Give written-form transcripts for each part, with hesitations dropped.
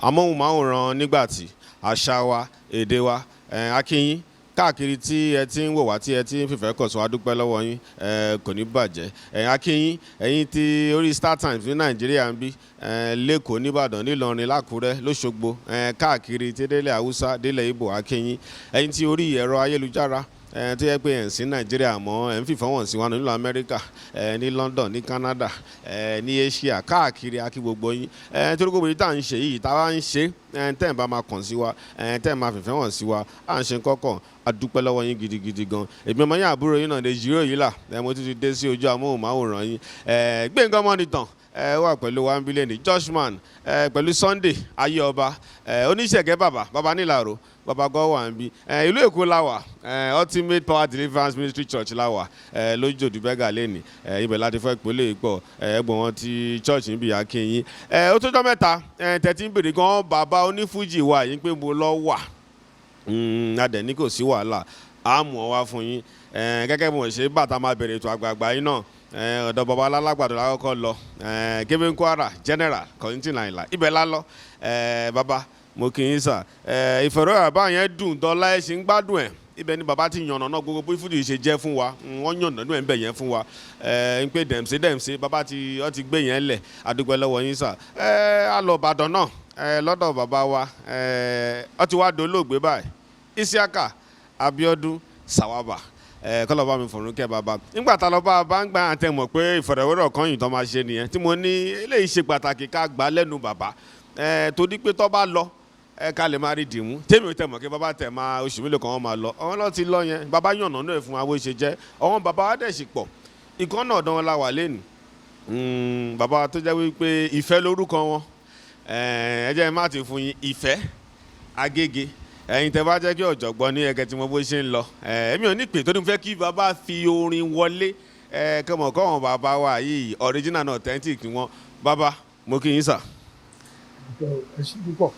amóhùnmáwòrán Nigbati àṣà wa èdè wa akínyín káàkiri tí ẹ ti ń wò wá tí ẹ ti ń fìfẹ́ kọ̀ sọ wá dúpẹ́ lọ́wọ́ yín kò ní bàjẹ́ akínyín ẹ̀yin tí orí StarTimes ní Nàìjíríà ń bí lẹ́kọ̀ọ́ nìbàdàn nílọrin lákùrẹ́ lọ́ṣogbo káàkiri tí délẹ̀ haúsá délẹ̀ ìbò akínyín ẹ̀yin tí orí ẹ̀rọ ayélujára tó yẹ pé ẹ̀ ń sí Nàìjíríà mọ́ ẹ̀ ń fìfẹ́ wọ̀n sí wa nílùú Amẹ́ríkà ní London ní Canada ní Asia káàkiri akí gbogbo yín torí gbogbo yìí tá à ń ṣe yìí tá a wá ń ṣe tẹ́ ẹ̀ bá máa kàn sí wa tẹ́ ẹ̀ máa fìfẹ́ wọ̀n sí wa à ń ṣe kọ́kọ́ adúpẹ́ lọ́wọ́ yín gidigidi gan èmi ọmọ yín àbúrò yín náà lè jíròrò yìí là mo ti dé sí ojú amóhùnmáwòrán yín Gbénga Ọmọnìtàn wà pẹ̀lú wa ń bílẹ̀ ní Joshman pẹ̀lú Sunday ayé ọba oníṣẹ̀gẹ́ bàbá nílàró bàbá gọ́wà ń bí ìlú Èkó láwà Ultimate Power Deliverance Ministry Church láwà lójú òdùbẹ́gà lẹ́nì ibẹ̀ láti fẹ́ ìpínlẹ̀ ìpọ̀ ẹgbọ̀n wọn ti church ń bì yá kéyìn ó tó jọ́ mẹ́ta tẹ̀tí ń bèrè gan bàbá Onifuji wà yín pé mo lọ wà adẹ̀ ní kò sí wàhálà àmọ́ wá fún yín gẹ́gẹ́ bí wọ́n ṣe bàtà máa bẹ̀rẹ̀ ètò àgbààgbà yín náà ọ̀dọ̀ bàbá alágbàdo lákọ́kọ́ lọ Kébé Kwara General kọ́ńtì nàìjíríà ibẹ̀ lálọ́ bàbá mo kì í sà Ifioroweoro bá yẹn dùn dọ́là ẹ̀ ṣe ń gbádùn ẹ̀ ibẹ̀ ni bàbá ti yànnà náà gbogbo bí Fuji ṣe jẹ́ fún wa wọ́n yànnà náà ń bẹ̀ yẹn fún wa ń pé dẹ̀mṣẹ́ bàbá ti gbé yẹn lẹ̀ adúgbò lọ́wọ́ yín sà á lọ Ìbàdàn náà lọ́dọ̀ bàbá wa ó ti wá dolóògbé báyìí Isiaka Abiodun Sawaba kọ́lọ́ bá mi fọ̀rún kẹ́ bàbá nígbà tá a lọ bá a bá ń gbà àtẹ̀mọ̀ pé Ifioroweoro kan yìí tó máa ṣe nìyẹn tí mo ní eléyìí ṣe pàtàkì ká gbà lẹ́nu bàbá torí pé tó bá lọ ká lè máa rí dìmú tèmi ò tẹ̀mọ̀ kí bàbá tẹ̀ máa oṣù mélòó kan wọ́n máa lọ ọ̀hún lọ́ọ́ ti lọ yẹn bàbá yànnà náà fún wa bó ṣe jẹ́ ọ̀hún bàbá wa dẹ̀ sì pọ̀ ìkan náà dán wọn la wà lẹ́nu bàbá tó jẹ́ wípé ìfẹ́ lórúkọ wọn ẹ jẹ́ má ti fún yín Ìfẹ́ Agége ẹ̀yin tẹ́ bá jẹ́ kí ọ̀jọ̀gbọ́n ní ẹ̀kẹ́ tí mo bó ṣe ń lọ èmi ò ní pè tó ní fẹ́ kí bàbá fi orin wọlé kọ́mọ̀ kọ́wọ̀n bàbá wa yìí original and authentic wọn bàbá mo kí yín sà. ẹ ṣe púpọ̀.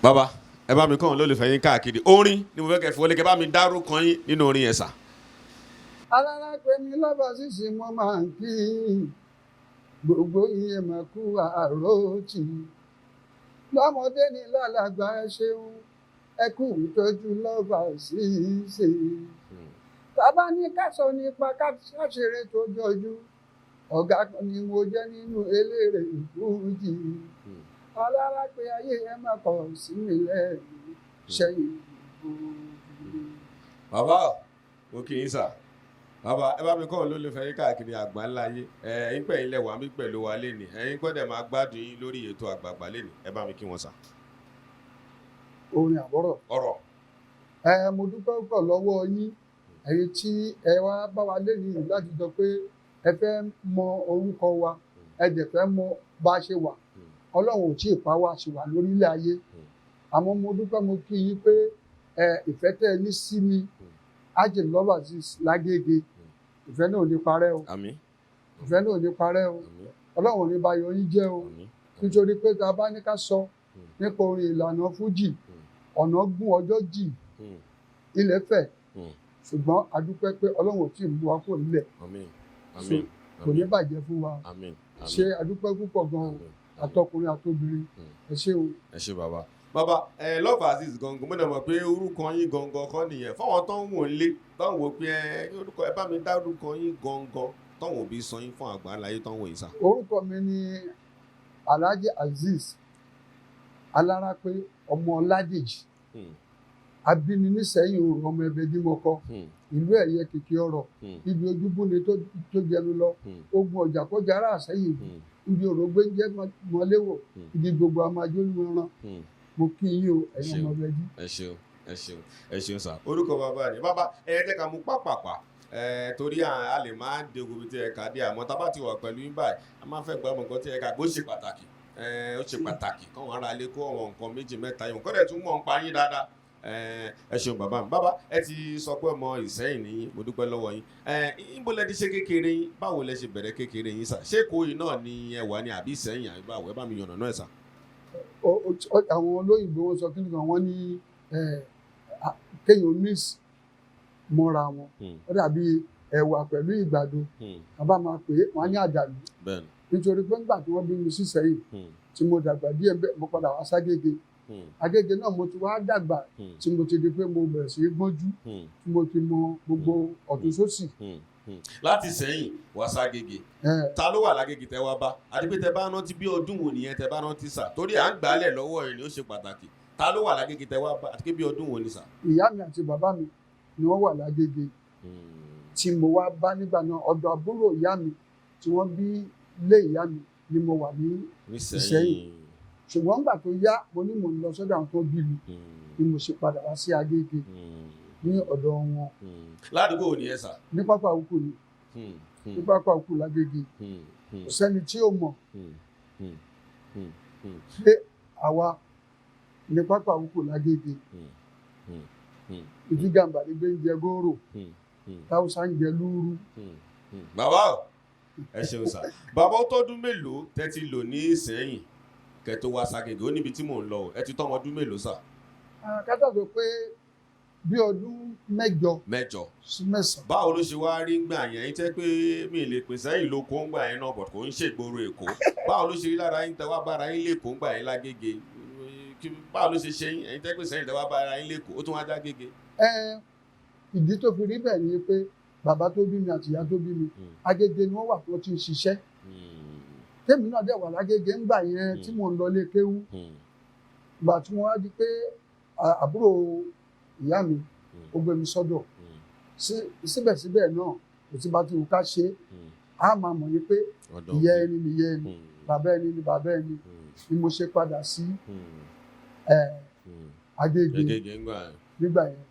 bàbá ẹ bá mi kọ́ wọn lólùfẹ́ yín káàkiri orin ni mo fẹ́ kẹ́ fi wọlé kẹ́ bá mi dárúkọ yín nínú orin yẹn sà. alára pé mi lọ́ba sísè mo máa ń kí gbogbo iye máa kú àròtì lọ́mọdé ní lálàgbà ẹ ṣeun ẹ kú ìtọ́jú lọ́ba sísè bàbá ní ká sọ nípa káṣeré tó jọjú ọ̀gá kan ni mo jẹ́ nínú eléré Fuji alára pé ayé ẹ má kọ̀ sí mi lẹ́nu sẹ́yìn gbogbo. bàbá mo kì í sà bàbá ẹ bá mi kọ́ olólùfẹ́ yín káàkiri àgbáńlá ayé ẹ̀yin pẹ̀ ilẹ̀ wà mí pẹ̀lú wa lẹ́nì ẹ̀yin gbọ́dọ̀ máa gbádùn yín lórí ètò àgbààgbà lẹ́nì ẹ bá mi kí wọn sà. orin àbọ̀rọ̀. ọ̀rọ̀. mo dúpẹ́ pọ̀ lọ́wọ́ yín ẹ̀yin tí ẹ wá bá wa lẹ́yìn láti sọ pé ẹ fẹ́ mọ orúkọ wa ẹ dẹ̀ fẹ́ mọ bá a ṣe wà ọlọ́run ò tí ì pa wá ṣe wà lórílẹ̀ ayé àmọ́ mo dúpẹ́ mo kí yín pé ìfẹ́ tẹ́ ẹ ní sí mi Alhaji Abdul Azeez La Agege ìfẹ́ náà ò ní parẹ́ o ìfẹ́ náà ò ní parẹ́ o ọlọ́run ò ní bà yọ yín jẹ́ o nítorí pé tá a bá ní ká sọ nípa orin ìlànà Fuji ọ̀nà gún ọjọ́ jì ilẹ̀ fẹ̀ ṣùgbọ́n a dúpẹ́ pé ọlọ́run ò tí ì mú wa kúrò nílẹ̀ kò ní bàjẹ́ fún wa ṣe a dúpẹ́ púpọ̀ gan-an àtọkùnrin àtobìnrin ẹ ṣé o. ẹ ṣé bàbá. bàbá love Azeez gangan mo dẹ̀ mọ̀ pé orúkọ yín gangan kọ́ nìyẹn fáwọn tó ń wò ń lé tó ń wò pé orúkọ ẹ bá mi dá orúkọ yín gangan tó ń wò bí sọ yín fún àgbáńláyé tó ń wò yín sá. orúkọ mi ni Alhaji Azeez Alárápé ọmọ Ọládèjì abíní nísẹ̀yìn òru ọmọ ẹbẹ dímọkọ ìlú ẹ̀yẹ kìkì ọ̀rọ̀ ibi ojúbúni tó jẹnu lọ ogun ọjà kọjá ara àsẹ́yìn ibi òrògbé ń jẹ́ mọ́léwò ibi gbogbo amájólúmọ́ràn mo kí yín o ẹ̀yin ọmọ ẹbẹ dí. ẹ ṣeun sà orúkọ bàbá rẹ bàbá ẹ jẹ́ ká mú pápápá torí a lè máa ń de ogun tí ẹ kà dé àmọ́ tá a bá ti wà pẹ̀lú yín báyìí a máa fẹ́ gbọ́ ọmọ nǹkan tí ẹ kà gbó ṣe pàtàkì ó ṣe pàtàkì káwọn ará ilé kó àwọn nǹkan méjì mẹ́ta yìí nǹkan dẹ̀ tún mọ̀ ń pa yín dáadáa ẹ ṣeun bàbá mi bàbá ẹ ti sọ pé ọmọ Ìsẹ́yìn nìyí mo dúpẹ́ lọ́wọ́ yín níbo lẹ ti ṣe kékeré yín báwo lẹ ṣe bẹ̀rẹ̀ kékeré yín sà ṣé Èkó yìí náà ni ẹ wà ní àbí Ìsẹ́yìn àbí báwo ẹ bá mi yànnà náà sà. àwọn olóyìnbó wọn sọ kíni kan wọn ní kéèyàn mix mọ́ra wọn ó dàbí ẹ̀wà pẹ̀lú ìgbàdo bàbá máa pè é wọn á ní àdàlú nítorí pé nígbà tí wọ́n bí mi sí Ìsẹ́yìn tí mo dàgbà díẹ̀ bẹ́ẹ̀ mo padà wá ságége Agége náà mo ti wá dàgbà tí mo ti di pé mo bẹ̀rẹ̀ sí í gbọ́njú tí mo ti mọ gbogbo ọ̀tún sósì. Láti sẹ́yìn wá ságége ta ló wà lágége tẹ wá bá àti pé tẹ bá rántí bí ọdún wo nìyẹn tẹ bá rántí sà torí à ń gbálẹ̀ lọ́wọ́ ẹ̀ ni ó ṣe pàtàkì ta ló wà lágége tẹ wá bá àti pé bí ọdún wo ni sà. Ìyá mi àti bàbá mi ni wọ́n wà lágége tí mo wá bá nígbà náà ọ̀dọ̀ àbúrò ìyá mi tí wọ́n bí lé ìyá mi ni mo wà ní Ìṣẹ́yìn ṣùgbọ́n nígbà tó yá mo ní mò ń lọ sọ́dọ̀ àwọn tó bí mi ni mo ṣe padà wá sí Agége ní ọ̀dọ̀ wọn. Ládùúgbò wo ni ẹ sà. Ní pápá òkú ni ní pápá òkú lágége kò sẹ́ni tí ó mọ̀ pé àwa ní pápá òkú lágége ìdígàmbà ní gbé ń jẹ góòrò táwùsá ń jẹ lúrú. Bàbá ẹ ṣeun sà bàbá ó tọ́dún mélòó tẹ́ ti lò ní Ìṣẹ́yìn kẹ́ tó wá ságége ó níbi tí mò ń lọ ẹ ti tọ́mọ ọdún mélòó sà. kátà tó pé bí ọdún mẹ́jọ sí mẹ́sàn-án. Báwo ló ṣe wá rí gbà yẹn yín tẹ́ pé mi lè pè sẹ́yìn ló kó ń gbà yẹn náà bọ̀ kò ń ṣègboro Èkó báwo ló ṣe rí lára yín tẹ́ wá bára yín lẹ́kọ̀ọ́ ń gbà yẹn lágége báwo ló ṣe ṣe yín ẹ̀yin tẹ́ pé sẹ́yìn tẹ́ wá bára yín lẹ́kọ̀ọ́ ó tún wá jágége. Ìdí tó fi rí bẹ́ẹ̀ ni pé bàbá tó bí mi àti ìyá tó bí mi Agége ni wọ́n wà tó ti ń ṣiṣẹ́ tèmi náà dẹ̀ wà lágége ńgbà yẹn tí mò ń lọ lé kéwú ìgbà tí wọ́n wá di pé àbúrò ìyá mi ó gbé mi sọ́dọ̀ síbẹ̀síbẹ̀ náà kò sí bá ti wù ká ṣe á máa mọ̀ ní pé ìyá ẹni ni ìyá ẹni bàbá ẹni ni bàbá ẹni ni mo ṣe padà sí Agége nígbà yẹn.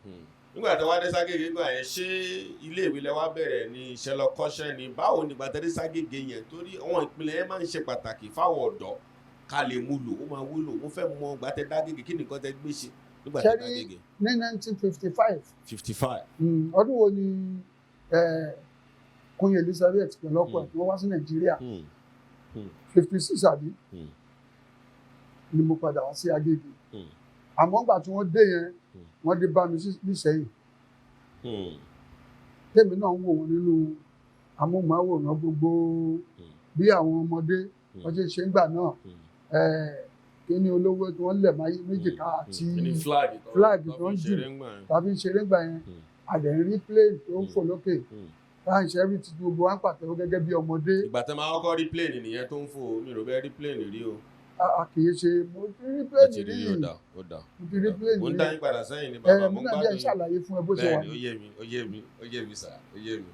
Nígbà tó wá dé ságége nígbà yẹn ṣé iléèwé lẹ wá bẹ̀rẹ̀ ní iṣẹ́ lọ kọ́ṣẹ́ ni báwo ni ìgbà tẹ́ dé ságége yẹn torí àwọn ìpìlẹ̀ yẹn máa ń ṣe pàtàkì fáwọn ọ̀dọ́ ká lè mú lò ó máa wúlò mo fẹ́ mọ ìgbà tẹ́ dágége kí nìkan tẹ́ gbé ṣe nígbà tẹ́ dágége. Ní 1955. 55. Ọdún wo ni Queen Elizabeth pẹ̀lú ọkọ ẹ̀ tí wọ́n wá sí Nàìjíríà 56 àbí ni mo padà wá sí Agége àmọ́ ìgbà tí wọ́n dé yẹn wọ́n dé bá mi nísẹ̀yìn tèmi náà ń wò wọ́n nínú amóhùnmáwòrán gbogbo bí àwọn ọmọdé wọ́n ṣe ṣe ń gbà náà kíní olówó tí wọ́n lẹ̀ máyé méjìká àti flag tó ń jù tàbí ń ṣeré ńgbà yẹn àdẹ̀ ń rí plane tó ń fò lókè láì ṣe rí ti gbogbo wa ń pàtẹ́wọ́ gẹ́gẹ́ bí ọmọdé. Ìgbà tẹ́ máa kọ́kọ́ rí plane nìyẹn tó ń fò mi rò bẹ́ẹ̀ rí plane rí o. A kì í ṣe mo ti rí plane rí mo ti rí plane rí. Mo ń dá yín padà sẹ́yìn ní bàbá mo ń gbádùn yín. ṣàlàyé fún ẹ bó ṣe wà ní. ó yé mi sà ó yé mi.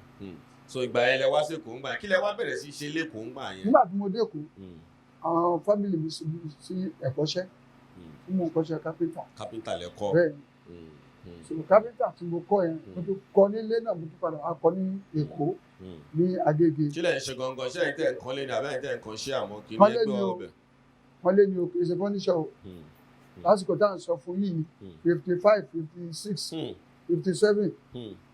So ìgbà yẹn lẹ wá sí Èkó ń gbà yẹn kí lẹ wá bẹ̀rẹ̀ sí ṣe lẹ́kọ̀ọ́ ń gbà yẹn. Nígbà tí mo dé Èkó àwọn fámìlì mi sí ẹ̀kọ́ṣẹ́ tí mo ń kọ́ṣẹ́ kápẹ́ntà. Kápẹ́ntà lẹ kọ́. Bẹ́ẹ̀ni so kápẹ́ntà tí mo kọ́ yẹn mo tún kọ́ nílé náà mo tún padà wá kọ́ ní Èkó ní Agége. Kílẹ̀ ń ṣe gangan ṣé ẹ̀yin tẹ̀ ń kan lé ní àbẹ́yìn tẹ̀ ń kan ṣé àmọ́ kí ní ẹgbẹ́ ọbẹ̀. Wọ́n lé ní òkè ṣe fọ́níṣọ̀ o lásìkò tá à ń sọ fún yìí 55 56 57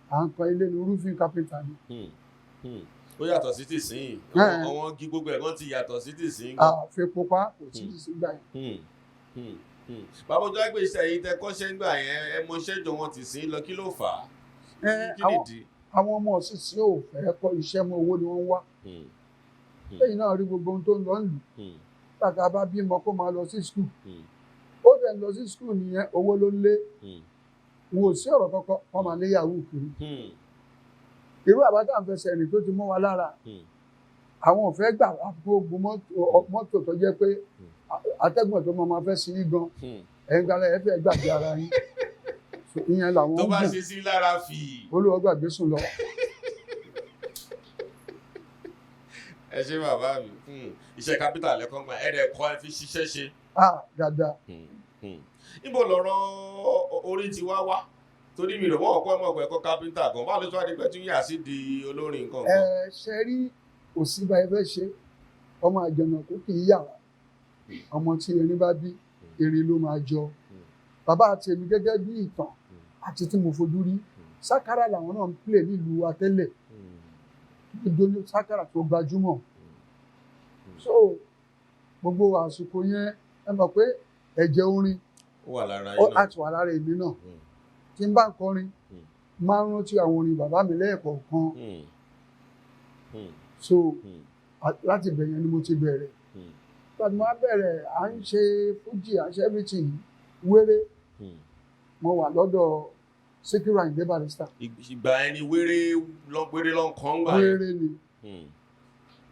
à ń kan ilé ní roofing kápẹ́ntà ni. Ó yàtọ̀ sí tìsín àwọn igi gbogbo ẹ̀ wọ́n ti yàtọ̀ sí tìsín. Àfi pupa kò sí tìsín gbà yẹn. Bàbá ojú àgbẹ̀ iṣẹ́ yìí tẹ kọ́ṣẹ́ ńgbà yẹn ẹ mọṣẹ́ jọ wọn tìsín lọ kí ló fà á. Kí nìdí. Àwọn ọmọ òṣìṣẹ́ ò fẹ́ kọ́ iṣẹ́ mọ́ owó ni wọ́n wá. Lẹ́yìn náà rí gbogbo ohun tó ń lọ ń lù. Tàtà bá bímọ kó máa lọ sí skul. Ó dẹ̀ lọ sí skul nìyẹn owó ló ń lé. Wò sí ọ̀rọ̀ kọ́kọ́ wọ́n máa lé yahoo kiri. Irú àbájá ń fẹsẹ̀ rìn tó ti mọ́ wa lára. Àwọn ò fẹ́ gbà gbogbo mọ́tò tó jẹ́ pé atẹ́gùn tó máa fẹ́ sí gan. Ẹ̀yin kan ẹ fẹ́ gbàgbé ara yín. Ìyẹn làwọn ń tó bá ṣe sí lára fì. Olúwa gbàgbé sùn lọ. Ẹ ṣe bàbá mi iṣẹ́ kápítà lẹ́kọ̀ọ́ gbà ẹ̀rẹ̀ kọ́ ẹ fi ṣiṣẹ́ ṣe. Dáadáa. Níbo lọ̀rọ̀ orí ti wá torí mi rò wọ́n ọ̀pọ̀ ẹ̀mọ̀ ẹ̀kọ́ kápítà gan báwo ló tún wá di pé tún yà sí di olórin nǹkan kan. Ṣe rí òsínbà ẹ fẹ́ ṣe ọmọ àjọ̀nàkú kì í yà wá ọmọ tí erin bá bí erin ló máa jọ. Bàbá àti èmi gẹ́gẹ́ bí ìtàn àti tí mo fojú rí sákárà làwọn náà ń play nílùú wa tẹ́lẹ̀ nítorí sákàrà tó gbajúmọ̀ so gbogbo àsìkò yẹn ẹ mọ̀ pé ẹ̀jẹ̀ orin àti wà lára èmi náà tí n bá ń kọrin máa ń rántí àwọn orin bàbá mi lẹ́ẹ̀kọ̀ọ̀kan so láti bẹ̀yẹn ni mo ti bẹ̀rẹ̀ pàtó máa bẹ̀rẹ̀ à ń ṣe fújì à ń ṣe everything wéré mo wà lọ́dọ̀ Síkírù Àyìndé Barrister. Ìgbà yẹn ni wéré lọ kàn gbà yẹn.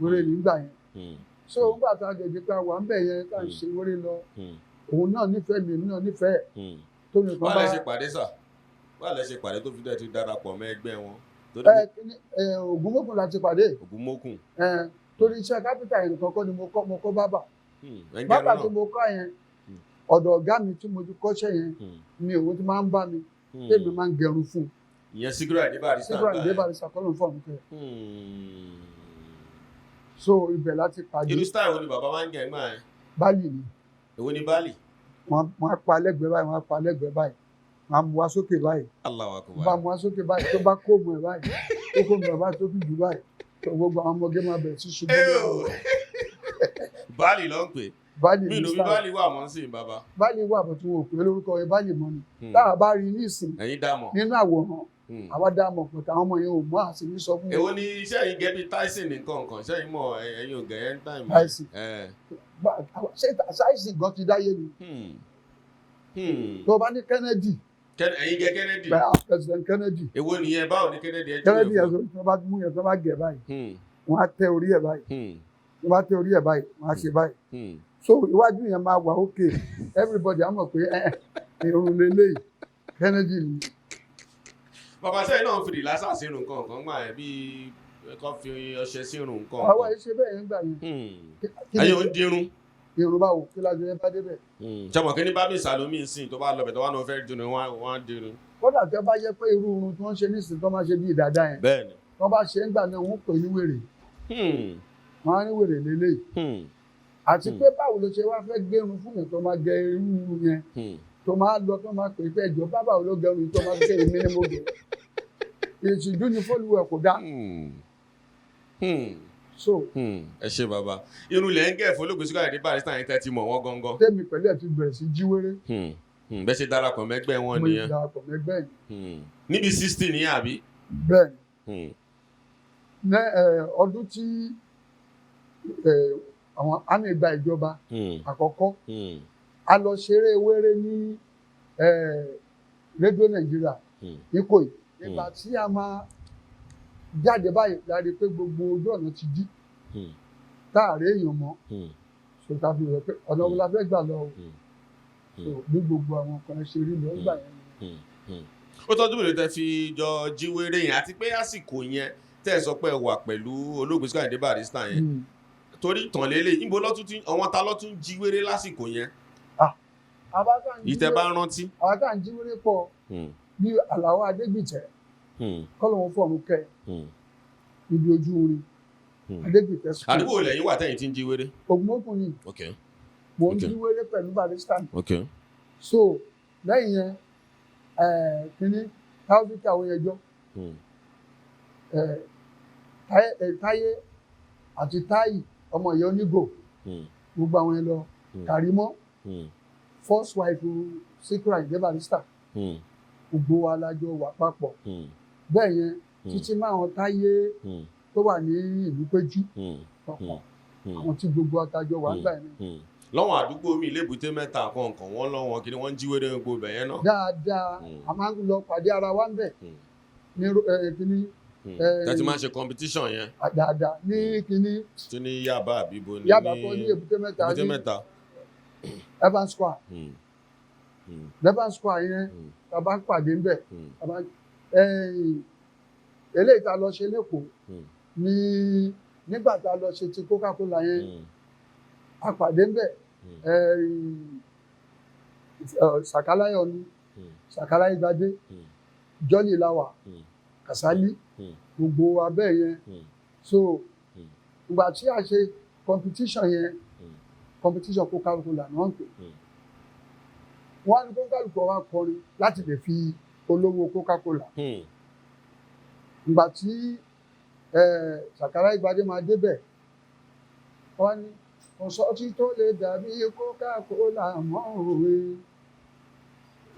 Wéré ni gbà yẹn. So nígbà tá a jẹ̀jẹ̀ pé a wà ń bẹ̀ yẹn tá à ń ṣe wéré lọ òun náà nífẹ̀ẹ́ mi èmi náà nífẹ̀ẹ́ tó nìkan bá. báwo lẹ ṣe pàdé sà báwo lẹ ṣe pàdé tó fi dẹ̀ ti darapọ̀ mọ́ ẹgbẹ́ wọn. Ògúnmókun la ti pàdé. Ògúnmókun. Torí iṣẹ́ kápítà yẹn nìkan kọ́ ni mo kọ́ bábà. Bábà tí mo kọ́ yẹn ọ̀dọ̀ ọ̀gá mi tí mo ti kọ́ṣẹ́ yẹn ni òun ti máa ń bá mi tèmi máa ń gẹrun fún un. Ìyẹn Síkírù Àyìndé Barrister. Síkírù Àyìndé Barrister kọ́ ló ń fọ̀ mí kẹ́. So ibẹ̀ láti pàdé. Irú style wo ni bàbá máa ń gẹ̀ ńgbà yẹn? Báàlì ni. Èwo ni báàlì? Wọ́n á pa lẹ́gbẹ̀ẹ́ báyìí, wọ́n á pa lẹ́gbẹ̀ẹ́ báyìí. Wọ́n á mú wá sókè báyìí. Allahu Akbar. Bá mú wá sókè báyìí tó bá kóòmù ẹ̀ báyìí. Tó kóòmù ẹ̀ báyìí tó fi jù báyìí. Tó gbogbo àwọn ọmọge máa bẹ̀rẹ̀ sí ṣubú. Báàlì ló ń pè. Báàlì mi ló bí báàlì wà mọ́ sí bàbá. Báàlì wà bọ̀ tí wọn ò pè é lórúkọ ẹ báàlì mọ́ ni. Táwa bá rí ní ìsìn. Ẹ̀yin dá mọ̀. Nínú àwòrán. Àwa dá mọ̀ pé táwọn ọmọ yẹn ò mọ̀ àti ní sọ fún wọn. Èwo ni iṣẹ́ yìí gẹ́bí Tyson nìkan kan iṣẹ́ yìí mọ̀ ẹ̀yin ò gẹ̀ ẹ́ time. Tyson. Ṣé Tyson gan ti dáyé ni? Tó o bá ní Kennedy. Ẹ̀yin gẹ Kennedy. President Kennedy. Èwo nìyẹn báwo ni Kennedy ẹ jẹ́ Kennedy yẹn tó bá mú yẹn tó bá gẹ̀ báyìí. Wọ́n á tẹ orí ẹ̀ báyìí. Tó bá tẹ orí ẹ̀ báyìí wọ́n á ṣe báyìí. So iwájú yẹn máa wà okay everybody á mọ̀ pé irun lélẹ́yìí Kennedy ni. Bàbá sẹ́yìn náà fìdí lásà sínú nǹkan kan gbà yẹn bíi kọ́ fi ọṣẹ sínú nǹkan. Àwa ẹ̀ ṣe bẹ́ẹ̀ yẹn gbà yẹn. Ẹ̀yin ò ń dirun. Irun báwo kí lájọ yẹn bá débẹ̀. Ṣàmọ̀ kí ní bá mi sàlómì sìn tó bá lọ bẹ̀ tó wà náà fẹ́ dirun wọ́n á dirun. Kódà tẹ́ bá yẹ pé irú irun tí wọ́n ṣe nísìnyí tó máa ṣe bí ìdàdà yẹn. Bẹ́ẹ̀ni. Wọ́n bá ṣe ń gbà náà wọ́n pè ní wèrè. Wọ́n á ní wèrè lélẹ́yìí. Àti pé báwo ló ṣe wá fẹ́ gbérun fún yẹn tó máa gẹ irú yẹn tó máa lọ tó máa pè é pé ẹjọ́ báwo ló gẹrun tó máa fi kéde mí ní mo gẹ. Ìtìjú ni fọ́lùwẹ̀ kò dá. So. Ẹ ṣe bàbá irun lẹ́ ń gẹ̀ fún olóògbé Síkírù Àyìndé Barrister yẹn tẹ́ ti mọ̀ wọ́n gangan. Tẹ́mi pẹ̀lú ẹ̀ ti bẹ̀rẹ̀ sí jíwèrè. Bẹ́ẹ̀ ṣe darapọ̀ mẹ́gbẹ́ wọn nìyẹn. Mo darapọ̀ mẹ́gbẹ́ yìí. Níbi 60 nìyẹn àbí. Bẹ́ẹ̀ni. Ní ọdún tí àwọn àmì ìgbà ìjọba àkọ́kọ́ a lọ ṣeré wéré ní rédíò Nàìjíríà Ìkòyí nígbà tí a máa jáde báyìí láti pé gbogbo ojú ọ̀nà ti dí táàrí èèyàn mọ́ ṣòtà fi rẹ̀ pé ọ̀nà wo la fẹ́ gbà lọ o bí gbogbo àwọn kan ṣe rí lọ gbà yẹn. Ó tọ́jú mélòó tẹ́ fi jọ jíwèrè yẹn àti pé àsìkò yẹn tẹ́ ẹ sọ pé ẹ wà pẹ̀lú olóògbé Síkírù Àyìndé Barrister yẹn torí ìtàn lélẹ̀ níbo lọ́tún tí àwọn ta lọ́tún jíwèrè lásìkò yẹn. Ìtẹ́ bá rántí. Àwọn tá à ń jíwèrè pọ̀ bí Àlàó Adégbìtẹ́ kọ́lọ̀ wọn fọ̀rùn kẹ́ ibi ojú orin Adégbìtẹ́ sùn. Àdúgbò lẹ́yìn wà tẹ́yìn tí ń jíwèrè. Ògúnmókun ni mo ń jíwèrè pẹ̀lú Barrister. So lẹ́yìn yẹn kínní táwọ́fíkà àwọn ẹjọ́ Táyé àti Táyì ọmọ ìyá onígò gbogbo àwọn ẹ lọ Kàrímọ́ first wife Síkírù Àyìndé Barrister gbogbo wa lájọ wà papọ̀ bẹ́ẹ̀ yẹn títí máa wọn Táyé tó wà ní ìlú Péjú ọ̀pọ̀ àwọn tí gbogbo àtàjọ wà ń gbà yẹn. Lọ́wọ́n àdúgbò mi lébùté mẹ́ta kọ̀ọ̀kan wọ́n lọ́wọ́n kí ni wọ́n ń jíwèrè gbogbo ibẹ̀ yẹn náà. Dáadáa a máa ń lọ pàdé ara wa ń bẹ̀ ní kíní. Tẹ́tí máa ń ṣe competition yẹn. Dáadáa ní kíní. Tí ní Yaba àbíbo ní. Yaba kọ́ ní èbúté mẹ́ta. Evans Square. Evans Square yẹn tá a bá ń pàdé ń bẹ̀. Eléyìí tá a lọ ṣe lẹ́kọ̀ọ́ nígbà tá a lọ ṣe ti Coca-Cola yẹn a pàdé ń bẹ̀ Sàkáláyọ̀ ni Sàkáláyọ̀ Ìgbàdé Jọ́lì Láwà Kàsálí gbogbo abẹ́ yẹn so ìgbà tí a ṣe competition yẹn competition Coca-Cola ni wọ́n ń pè wọ́n á ní Coca-Cola wa kọrin láti lè fi olówó Coca-Cola ìgbà tí Sàkáláyọ̀ Ìgbàdé máa débẹ̀ wọ́n ní ọ̀sọ́tí tó lè dàbí Coca-Cola mọ́ òwe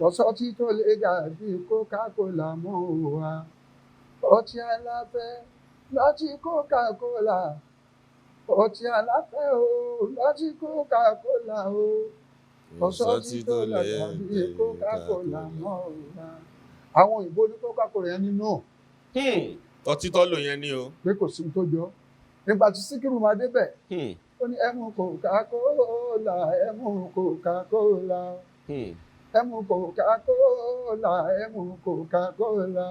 ọ̀sọ́tí tó lè dàbí Coca-Cola mọ́ òwa ọtí aláfẹ́ lọ́tí Coca-Cola ọtí aláfẹ́ o lọ́tí Coca-Cola o ọ̀sọ́tí tó lọ dàbí Coca-Cola mọ́ ọ̀la. Àwọn òyìnbó ní Coca-Cola yẹn nínú ọtí tó lò yẹn ni o. pé kò sí tó jọ. Nígbà tí Síkírù máa débẹ̀ ó ní ẹ mu Coca-Cola ẹ mu Coca-Cola ẹ mu Coca-Cola ẹ mu Coca-Cola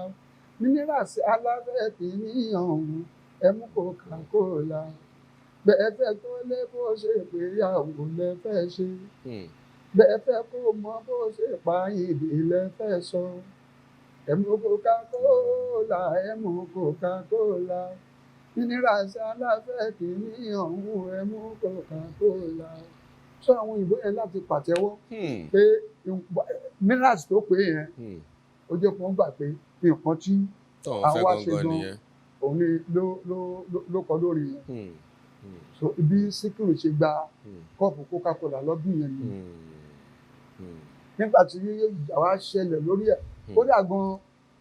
minerals aláfẹ́ kì í ọ̀hún ẹ mu Coca-Cola bẹ́ẹ̀ fẹ́ tó lé bó ṣe péyàwó lẹ fẹ́ ṣe bẹ́ẹ̀ fẹ́ kó mọ bó ṣe pa ìdè lẹ fẹ́ sọ ẹ mu Coca-Cola ẹ mu Coca-Cola minerals aláfẹ́ kì í ọ̀hún ẹ mu Coca-Cola. Sọ àwọn òyìnbó yẹn láti pàtẹ́wọ́ pé minerals tó pé yẹn ó jẹ́ kó gbà pé nǹkan tí àwọn wá ṣe gan òun ni ló kọ lórí yẹn. So ibi Síkírù ṣe gba kọ́ọ̀pù Coca-Cola lọ́dún yẹn ni. Nígbà tí ìjà wa ṣẹlẹ̀ lórí ẹ̀ ó dà gan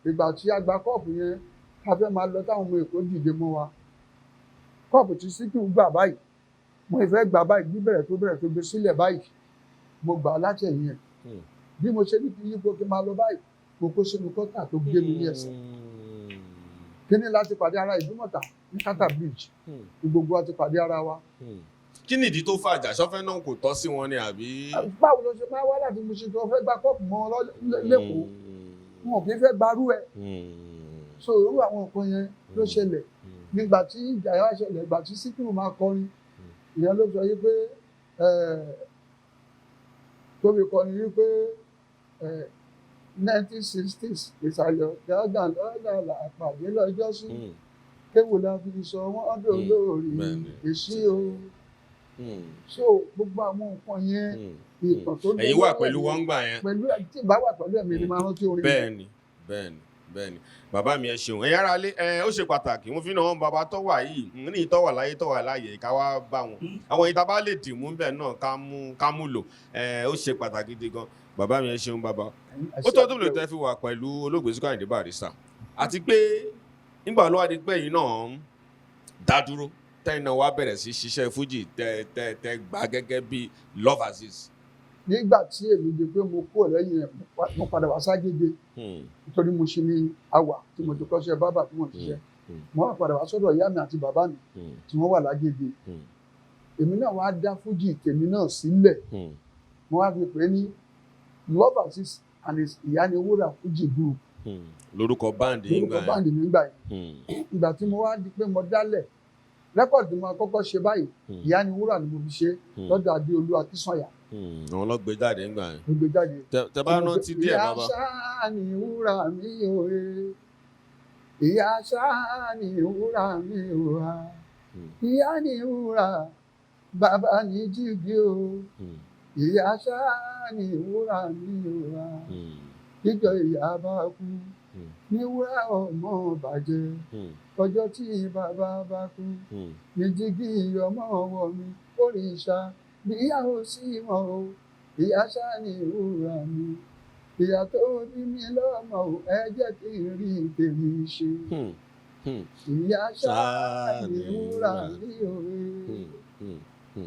ìgbà tí a gba kọ́ọ̀pù yẹn ká fẹ́ máa lọ táwọn ọmọ Èkó dìde mọ́ wa. Kọ́ọ̀pù tí Síkírù gbà báyìí mo ìfẹ́ gbà báyìí bíbẹ̀rẹ̀ tó gbé sílẹ̀ báyìí mo gbà á láti ẹ̀yìn ẹ̀. Bí mo ṣe ní kí yípo kí n máa lọ báyìí mo kó sínú kọ́tà tó gbé mi ní ẹsẹ̀. Kíní láti pàdé ara Ìdúmọ̀tà ní Kata Bridge ní gbogbo wa ti pàdé ara wa. Kí nìdí tó fàjà sọfẹ́ náà kò tọ́ sí wọn ni àbí. Báwo ló ṣe máa wá láti mo ṣe tó fẹ́ gba kọ́ọ̀pù mọ́ ọ lẹ́kọ̀ọ́ wọn ò kì í fẹ́ gbarú ẹ̀. So irú àwọn nǹkan yẹn ló ṣẹlẹ̀ nígbà tí ìjà yẹn wá ṣẹlẹ̀ ìgbà tí Síkírù máa kọrin ìyẹn ló sọ yìí pé tóbi kọrin yìí pé 1960s ìsàlẹ̀ ọ̀gá àpàdé lọ́jọ́ sí kéwù la fi sọ wọ́n dò lórí èsì o. So gbogbo àwọn nǹkan yẹn ìtàn tó lé ẹ̀yin wà pẹ̀lú wọn gbà yẹn. pẹ̀lú tí bá wà pẹ̀lú ẹ̀mí ni máa rántí orin yẹn. bẹ́ẹ̀ni bàbá mi ẹ ṣeun ẹ̀yin ará ilé ó ṣe pàtàkì mo fi náà wọn bàbá tó wà yìí ní ìtọ́wà láyé tọ́wà láyé ká wá bá wọn àwọn ìta bá lè dì mú bẹ́ẹ̀ náà ká mú lò ó ṣe pàtàkì gidi gan bàbá mi ẹ ṣeun bàbá ó tọ́ tó lè tẹ́ fi wà pẹ̀lú olóògbé Síkírù Àyìndé Barrister àti pé nígbà ló wá di pé yìí náà dá dúró tẹ́yìn náà wá bẹ̀rẹ̀ sí ṣiṣẹ́ fújì tẹ́ gbà gẹ́gẹ́ bí Love Azeez. Nígbà tí èmi di pé mo kúrò lẹ́yìn ẹ̀ mo padà wá ságége nítorí mo ṣe ní àwà tí mo ti kọ́ṣẹ́ bábà tí mo ti ṣe mo wá padà wá sọ́dọ̀ ìyá mi àti bàbá mi tí wọ́n wà lágége èmi náà wá dá fújì tèmi náà sílẹ̀ mo wá fi pè é ní Love Azeez and his Ìyániwúrà Fuji Group lórúkọ báǹdì nígbà yẹn ìgbà tí mo wá di pé mo dálẹ̀ rẹ́kọ̀dì mo kọ́kọ́ ṣe báyìí Ìyániwúrà ni mo fi ṣe lọ́dọ̀ Adéolú Akínsànyà. Àwọn ọlọ́gbẹ́ jáde ń gbà yẹn. Ó gbé jáde. Tẹ bá rántí díẹ̀ bàbá. Ìyá ṣáá ni wúrà mi ò he. Ìyá ṣáá ni wúrà mi ò ha. Ìyá ni wúrà bàbá ní jígí o. Ìyá ṣáá ni wúrà mi ò ha. Jíjọ ìyá bá kú. Ní wúrà ọmọ bàjẹ́. Ọjọ́ tí bàbá bá kú. Ní jígí ọmọ ọwọ́ mi òrìṣà. Ìyàwó sí wọn o, ìyá ṣáá ni wúrà mi, ìyá tó bí mi lọ́mọ o, ẹ jẹ́ kí n rí tèmi ṣe. Ìyá ṣáá ni wúrà mi o,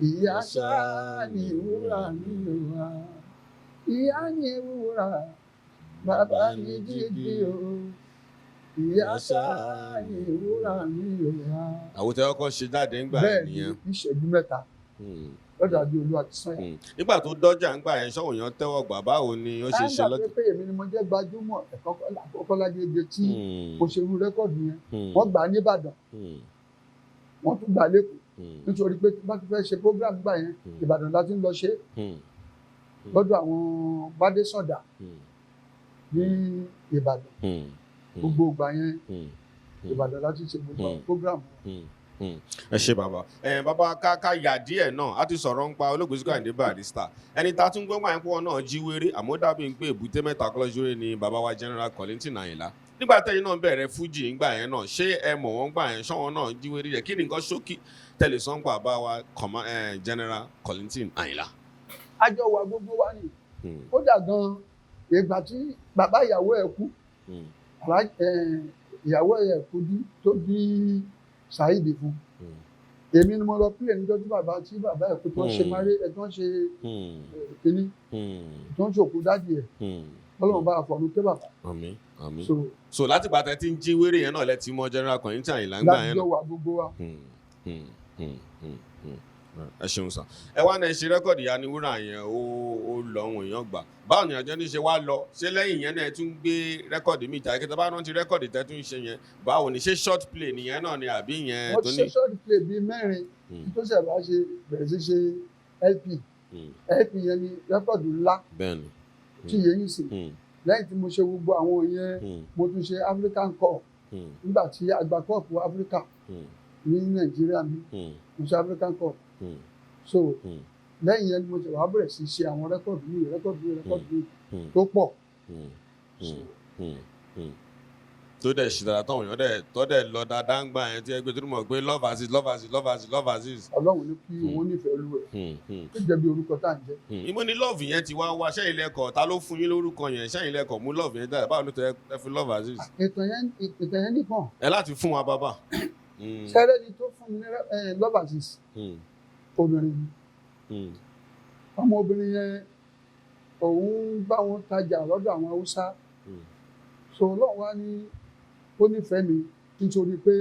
ìyá ṣáá ni wúrà mi o, ìyá ni wúrà, bàbá ni jígí o, ìyá ṣáá ni wúrà mi o. Àwòtẹ́ ọkọ̀ ṣe jáde ń gbà nìyẹn. Bẹ́ẹ̀ ni ìṣẹ́jú mẹ́ta. Lọ́dọ̀ Adéolú Akínsànyà. Nígbà tó dọ́jà ń gbà yẹn ṣọ́wọ́n yẹn tẹ́wọ̀ gbà báwo ni ó ṣe ṣe lọ́dọ̀. pé èmi ni mo jẹ́ gbajúmọ̀ ẹ̀kọ́ lágége tí mo ṣe irú rẹ́kọ̀dù yẹn wọ́n gbà á nìbàdàn wọ́n tún gbà á lẹ́kọ̀ọ́ nítorí pé bá ti fẹ́ ṣe program gbà yẹn Ìbàdàn láti ń lọ ṣe lọ́dọ̀ àwọn Bádésọ̀dà ní Ìbàdàn gbogbo ìgbà yẹn Ìbàdàn láti ṣe gbogbo program. Ẹ ṣe bàbá bàbá ká yà díẹ̀ náà a ti sọ̀rọ̀ ń pa olóògbé Síkírù Àyìndé Barrister ẹni tá a tún gbọ́ngbà yẹn pọ̀ náà jí wéré àmọ́ dàbí pé èbúté mẹ́ta kọ́lọ́júwé ni bàbá wa General Kollington Àyìnlá nígbà tẹ́yìn náà bẹ̀rẹ̀ fújì ńgbà yẹn náà ṣé ẹ mọ̀ wọ́n gbà yẹn ṣọ́wọ́n náà jí wéré yẹ kí ni nǹkan ṣókí tẹ̀lé sọ́ngbà bá wa General Kollington Àyìnlá. Àjọ wa gbogbo wa ni kódà gan ìgbà tí bàbá ìyàwó ẹ̀ kú ìyàwó ẹ̀ kú tó bí Saheed fún èmi ni mo lọ play níjọ́ tí bàbá ẹ̀ kó tó ṣe máré ẹ̀ tó ń ṣe kínní tó ń ṣòkú dádì ẹ̀ ọlọ́run bá àfọ̀nù ké bàbá. àmín àmín. So láti gbà tẹ́ tí ń jí wéré yẹn náà lẹ ti mọ general Kollington Àyìnlá ń gbà yẹn náà. láti jọ wà gbogbo wa. ẹ ṣeun sàn. ẹ wá náà ṣe rẹ́kọ̀dì Yaniwúrà yẹn ó lọ ohun èèyàn gbà. báwo ni àjọ ní ṣe wá lọ ṣé lẹ́yìn yẹn náà ẹ tún gbé rẹ́kọ̀dì mi ìjà kẹta bá rántí rẹ́kọ̀dì tẹ́ tún ṣe yẹn báwo ni ṣé short play nìyẹn náà ni àbí yẹn tó ní. wọ́n ṣe short play bíi mẹ́rin tó ṣẹ̀ bá ṣe bẹ̀rẹ̀ sí ṣe LP yẹn ni rẹ́kọ̀dì ńlá tí yẹn yìí sì lẹ́yìn tí mo ṣe gbogbo àwọn yẹn mo tún ṣe African Cup nígbà tí Agba Cup Africa ní Nàìjíríà mi mo ṣe African Cup so lẹ́yìn yẹn ni mo ṣe wá bẹ̀rẹ̀ sí ṣe àwọn rẹ́kọ̀dì tó pọ̀. tó dẹ̀ ṣe dáadáa táwọn èèyàn tó dẹ̀ lọ dáadáa ń gbà yẹn tí ẹgbẹ́ tó mọ̀ pé love Azeez. Ọlọ́run ní kí wọ́n nífẹ̀ẹ́ olú ẹ̀ tó jẹ́ bí orúkọ tá à ń jẹ́. ìmọ̀ ni love yẹn ti wá sẹ́yìn lẹ́kọ̀ọ́ ta ló fún yín lórúkọ yẹn sẹ́yìn lẹ́kọ̀ọ́ mú love yẹn dáadáa báwo ló tẹ ẹ fi love Azeez. ìtàn yẹn nìkan. ẹ láti fún wa bàbá. sẹ́rẹ́ ni tó fún mi ní love Azeez obìnrin ni ọmọ obìnrin yẹn òun bá wọn tajà lọ́dọ̀ àwọn Haúsá so Ọlọ́run wá ní ó nífẹ̀ẹ́ mi nítorí pé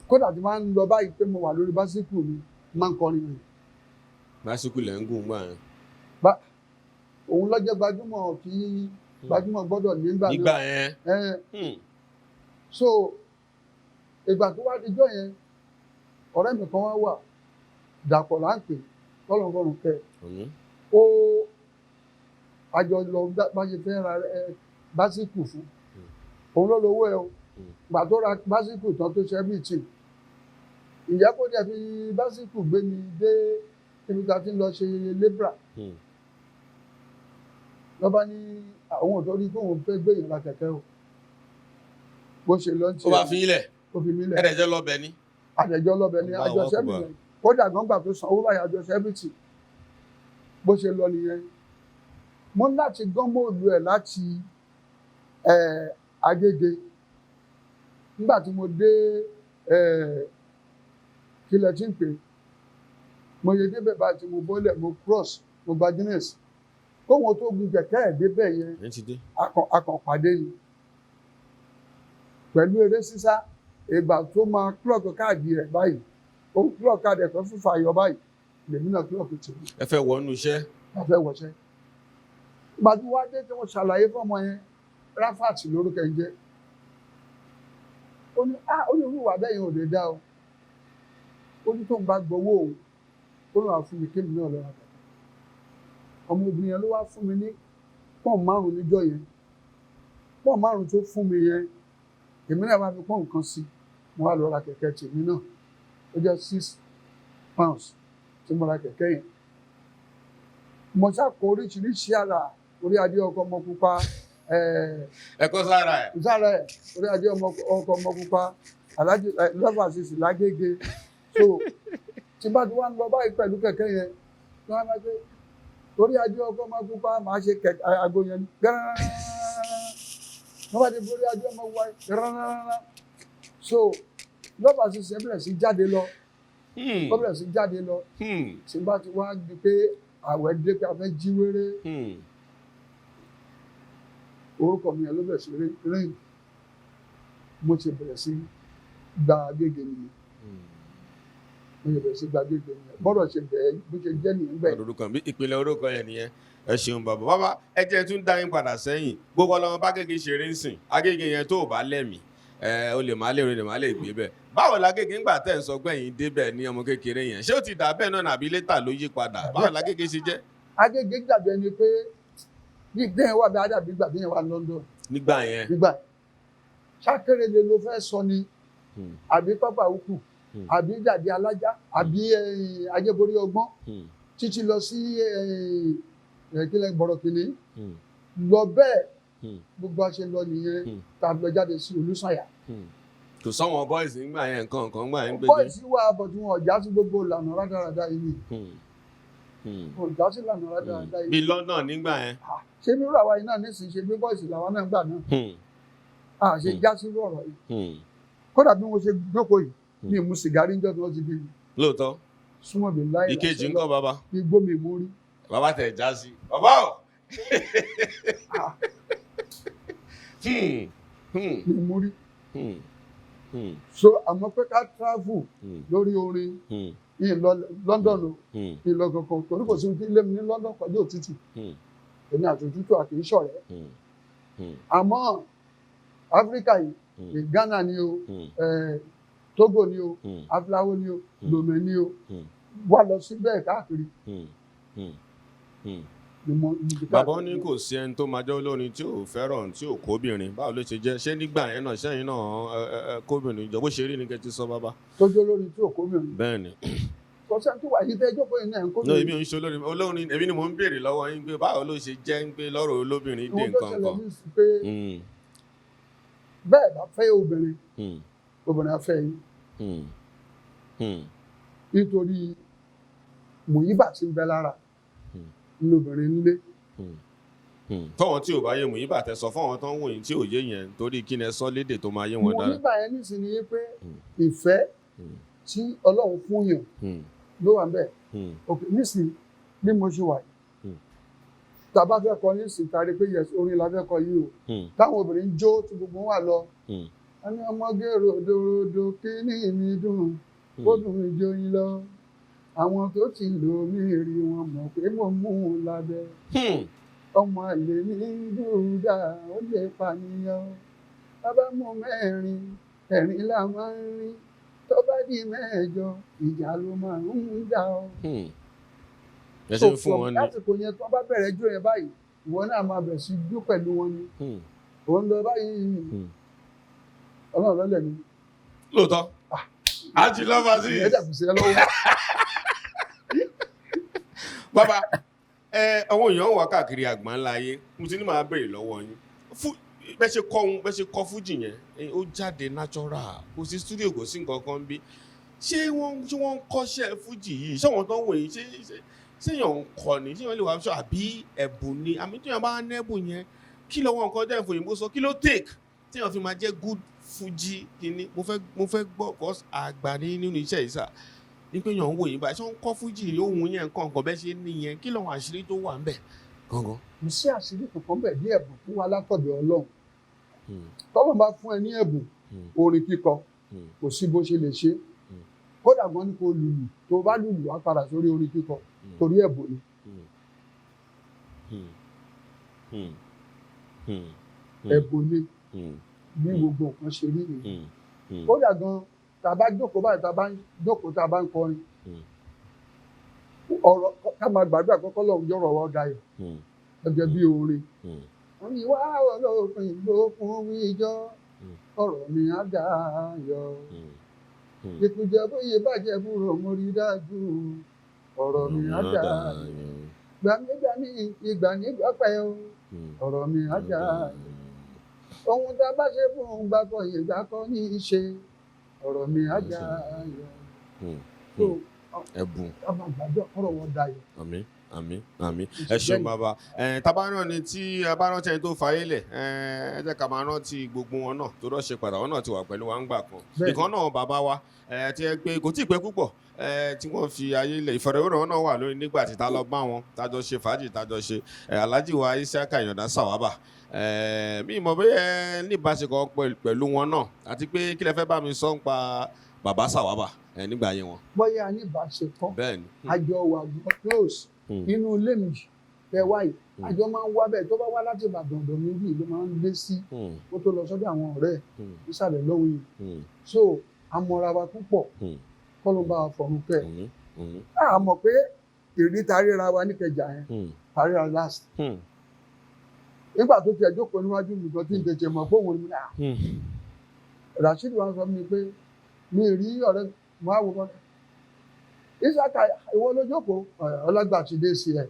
kódà tí máa ń lọ báyìí pé mo wà lórí básíkù mi máa ń kọrin rẹ̀. básíkù lẹ́ ń gùn gbà yẹn. òun ló jẹ́ gbajúmọ̀ kí gbajúmọ̀ gbọ́dọ̀ nígbà yẹn. so ìgbà tó wá dijọ́ yẹn ọ̀rẹ́ mi kan wá wà Dàpọ̀ là ń pè lọ́lọ́run kẹ́ ó àjọ lọ bá ṣe fẹ́ ra básíkù fún òun ló lówó ẹ o gbà tó ra básíkù tán tó ṣe everything ìyá kó dẹ̀ fi básíkù gbé mi dé ibi tá a ti ń lọ ṣe lébra lọ́ba ní àwọn òtórí tó òun fẹ́ gbé yẹn ra kẹ̀kẹ́ o bó ṣe lọ ti. ó bá fi ilẹ̀ ó fi mí lẹ̀. ẹ̀ẹ́dẹ̀jọ́ lọ́bẹ̀ ni. àdẹ̀jọ́ lọ́bẹ̀ ni àjọṣẹ́ mi yẹn kódà gbọ́ngbà tó san owó báyìí àjọṣẹ́ everything bó ṣe lọ nìyẹn mo ní láti gán mọ́ọ̀lù ẹ̀ láti Agége nígbà tí mo dé kílẹ̀ tí ń pè mo yẹ débẹ̀ báyìí tí mo bọ́lẹ̀ mo cross mo gba Guinness kóhun tó gun kẹ̀kẹ́ ẹ̀ débẹ̀ yẹn akànpàdé ni pẹ̀lú eré sísá ìgbà tó máa clock káàdì rẹ̀ báyìí ó clock káàdì ẹ̀kọ́ fífa ayọ̀ báyìí lèmi náà clock tèmi. ẹ fẹ́ wọnú iṣẹ́. ẹ fẹ́ wọṣẹ́ ìgbà tí wọ́n á dé tí wọ́n ṣàlàyé fọ́mọ yẹn Rafat lórúkọ ẹ̀ ń jẹ́ ó ní olùwà bẹ́ẹ̀ yẹn ò lè dá o ó ní tó ń bá gbowó òun ó lọ́wọ́ fún mi kéèmì náà lọ́wọ́ àtàkùn ọmọbìnrin yẹn ló wá fún mi ní pọ́ùn 5 níjọ́ yẹn pọ́ùn 5 tó fún mi yẹn èmi náà bá fi pọ́ùn kan sí mo wá lọ ra kẹ̀kẹ́ tèmi náà ó jẹ́ £6 tí mo ra kẹ̀kẹ́ yẹn mo ṣàkó oríṣiríṣi àrà orí adé ọkọ ọmọ pupa ẹ̀kọ́ sára ẹ̀ orí adé ọkọ ọmọ pupa Alhaji Love Azeez La Agege so tí bá ti wá ń lọ báyìí pẹ̀lú kẹ̀kẹ́ yẹn tí wọ́n bá gbé orí adé ọkọ ọmọ pupa máa ṣe àgbo yẹn gángan wọ́n bá ti borí adé ọmọ pupa gángan so Love Azeez bẹ̀rẹ̀ sí jáde lọ ó bẹ̀rẹ̀ sí jáde lọ tí bá ti wá di pé àwẹ̀ dé pé a fẹ́ jí wéré orúkọ mi ló bẹ̀rẹ̀ sí rìn mo ti bẹ̀rẹ̀ sí gba Agége nìyẹn mo ti bẹ̀rẹ̀ sí gba Agége nìyẹn bọ́dọ̀ ṣe bẹ̀rẹ̀ bó ṣe jẹ́ nìyẹn bẹ́ẹ̀. orúkọ mi ìpínlẹ̀ orúkọ yẹn nìyẹn ẹ ṣeun bàbá ẹ jẹ́ tún dá yín padà sẹ́yìn gbogbo ọlọ́mọ bá Agége ṣeré ń sìn Agége yẹn tó bá lẹ́mìí o lè má lè rìn lè má lè gbé bẹ́ẹ̀ báwo l'Agége ńgbà tẹ̀ ń sọ gbẹ̀yìn débẹ̀ ní ọmọ kékeré yẹn ṣé ó ti dà bẹ́ẹ̀ náà nàbí létà ló yí padà báwo l'Agége ṣe jẹ́. Agége dàbí ẹni pé bí ìgbẹ́yìn wà bí adàbí gbà bí yẹn wà London. nígbà yẹn ṣàkérèlé ló fẹ́ sọ ni àbí pápá òkú àbí dàdí alájá àbí ajéborí ọgbọ́n títí lọ sí ìkílẹ̀ gbọ̀rọ̀kìnní lọ bẹ́ẹ̀ gbogbo àṣẹ lọ nìyẹn tàbí lọ jáde sí Olúsànyà. kò sọ́wọ́n bọ́ìsì nígbà yẹn nǹkan gbà yẹn gbé dé. bọ́ìsì wà bọ̀dù wọn ọ̀já sí gbogbo ìlànà rádaràda yìí ọ̀já sí ìlànà rádaràda yìí. bí London nígbà yẹn. ṣé bí rúra wa yìí náà nísìnyí ṣe bí bọ́ìsì làwọn náà gbà náà ṣe já sí ọ̀rọ̀ yìí kódà bí mo ṣe jókòó yìí ní ìmú sìgárì ń jọ́ tí wọ́n ti bí mi. lóòótọ́ Súnmọ́ mi láì ìkejì ńkọ́ bàbá. igbó mi mú rí. bàbá tẹ̀ já sí bàbá o. mi mú rí. So àmọ́ pé ká travel lórí orin ní London o ní lọ kankan torí kò sí ilé mi ní London kọjá òtútù èmi àti òtútù àti ìṣọ̀rẹ́. Àmọ́ Áfíríkà yìí Ghana ni o Togo ni o Aflawo ni o Lomé ni o wá lọ síbẹ̀ káàkiri. Bàbá ní kò sí ẹni tó máa jẹ́ olórin tí ò fẹ́ràn tí ò kóbìnrin báwo ló ṣe jẹ́ ṣé nígbà yẹn náà sẹ́yìn náà kóbìnrin jọ bó ṣe rí ni kẹ́ ti sọ bàbá. Tó jẹ́ olórin tí ò kóbìnrin. Bẹ́ẹ̀ ni. Kọ́sẹ́ tó wà yìí tẹ́ ẹjọ́ pé iná ẹ̀ ń kóbìnrin. náà èmi ò ń ṣe olórin èmi ni mò ń béèrè lọ́wọ́ yín pé báwo ló ṣe jẹ́ ń pé lọ́rọ̀ olóbìnrin dé nǹkan kan. Ìwọ́n tó ṣẹlẹ̀ ní sí pé bẹ́ẹ̀ bá fẹ́ obìnrin obìnrin á fẹ́ yín nítorí mùyíbà tí ń bẹ lára lóbìnrin nílé. fọwọn tí ò bá yé mùyíbà tẹ sọ fọwọn tó ń wòyìn tí ò yé yẹn torí kí ni ẹ sọ lédè tó máa yé wọn dára. mùyíbà yẹn nísìnyí pé ìfẹ́ tí Ọlọ́run fún yàn ló wà bẹ́ẹ̀. òkè nísìnyí bí mo ṣe wà yìí tá a bá fẹ́ kọ nísìnyí tá a rí pé yẹs orin la fẹ́ kọ yìí o táwọn obìnrin ń jó tí gbogbo wà lọ a ní ọmọge ròdòròdò kí ní ìmí dùn ó dùn mí jó yín lọ àwọn tó ti lò mí rí wọn mọ̀ pé mo mú un lábẹ́ ọmọ àlè ní dùdà ó lè pànìyàn bàbá mú mẹ́rin ẹ̀rín là máa ń rí tó bá di mẹ́jọ ìjà ló máa ń dà ọ́. ẹ ṣe fún wọn ni lásìkò yẹn tó bá bẹ̀rẹ̀ jó yẹn báyìí ìwọ náà máa bẹ̀rẹ̀ sí jó pẹ̀lú wọn ni òun lọ báyìí Ọlọ́run lọ́lẹ̀ ni. lóòótọ́ àti lọ́fà sí i. ẹ dàbí sí ẹ lọ́wọ́. Bàbá àwọn èèyàn wà káàkiri àgbáńlá ayé mo ti ní máa béèrè lọ́wọ́ yín bẹ́ẹ̀ ṣe kọ́ fújì yẹn ó jáde natural kò sí studio kò sí nǹkan kan bí ṣé wọ́n ń kọ́ṣẹ́ fújì yìí ṣé wọ́n tán wò yìí ṣé èèyàn ń kọ́ ni ṣé wọ́n lè wá ṣọ́ àbí ẹ̀bùn ni àmì tí wọ́n bá ń ẹ̀bùn yẹn kí lọ́wọ́ nǹkan jẹ́ ìfòyìnbó sọ kí ló take tí wọ́n fi máa jẹ́ good fújì kìíní mo fẹ́ gbọ́ cause àgbà nínú iṣẹ́ yìí sà ní pé yàn ń wò yín báyìí ṣé wọ́n kọ́ fújì ohun yẹn nǹkan bẹ́ẹ̀ ṣe nìyẹn kí lọ́wọ́ àṣírí tó wà ń bẹ̀ gangan. kò sí àṣírí kankan bẹ́ẹ̀ ní ẹ̀bùn fún wa látọ̀dọ̀ Ọlọ́run tọ́lọ́run bá fún ẹ ní ẹ̀bùn orin kíkọ kò sí bó ṣe lè ṣe kódà gan ni kò lùlù tó bá lùlù á padà sórí orin kíkọ torí ẹ̀bùn ni. ẹ̀bùn ni bí gbogbo nǹkan ṣe rí nìyẹn kódà gan tá a bá jókòó báyìí tá a bá ń kọrin ọ̀rọ̀ ká máa gbàdúrà kọ́kọ́ lọ́hùn yọ̀rọ̀ wọ́n dayọ̀ gẹ́gẹ́ bí orin wọ́n ní wá ọlọ́pìn lókun wíjọ́ ọ̀rọ̀ mi á dayọ̀ ìpìjẹ́ bóyá bàjẹ́ búrò mo rí dájú ọ̀rọ̀ mi á dayọ̀ gbàmígbàmí ìgbànígbà pẹ́ o ọ̀rọ̀ mi á dayọ̀ ohun tá a bá ṣe fún un gbàgbọ́ ìgbàkọ́ ní í ṣe ọ̀rọ̀ mi á dayọ̀ ẹ̀bùn ọ̀rọ̀ wọn dayọ̀. àmín àmín àmín ẹ ṣeun bàbá tabaran ni tí a bá rántí ẹni tó fayé lẹ̀ ẹ jẹ́ ká máa rántí gbogbo wọn náà tó rọ́ṣe padà wọn náà ti wà pẹ̀lú wa ń gbà kan ìkan náà bàbá wa ti ẹ pé kò tí ì pẹ́ púpọ̀ tí wọ́n fi ayé lẹ̀ ìfọ̀rọ̀wérọ̀ wọn náà wà lórí nígbà tí ta lọ bá wọn tájọ ṣe fàájì tájọ ṣe Alhaji wa Isiaka Ìyàndá Sawaba mi mọ̀ bóyá ní ìbáṣepọ̀ pẹ̀lú wọn náà àti pé kí lẹ fẹ́ bá mi sọ ń pa bàbá Sawaba nígbà ayé wọn. bóyá a ní ìbáṣepọ̀ àjọ wà close nínú ilé mi tẹ wáyé àjọ máa ń wá bẹ́ẹ̀ tó bá wá láti Ìbàdàn ọ̀dọ̀ mi bí ló máa ń gbé sí kó tó lọ sọ́dọ̀ àwọn ọ̀rẹ́ nísàlẹ̀ lọ́hùn yìí so amọ̀ra wa púpọ̀ kọ́ ló ń bá wa fọ̀run kẹ́ a mọ̀ pé èrí taríra wa níkẹjà yẹn taríra last nígbà tó tiẹ̀ jókòó níwájú mi kan tí n tètè mọ̀ pé òun ni Rasheed wa sọ mi pé mi rí ọ̀rẹ́ mo á wò wọ́n Isiaka ìwọ ló jókòó ọlọ́gbà ti dé sí ẹ̀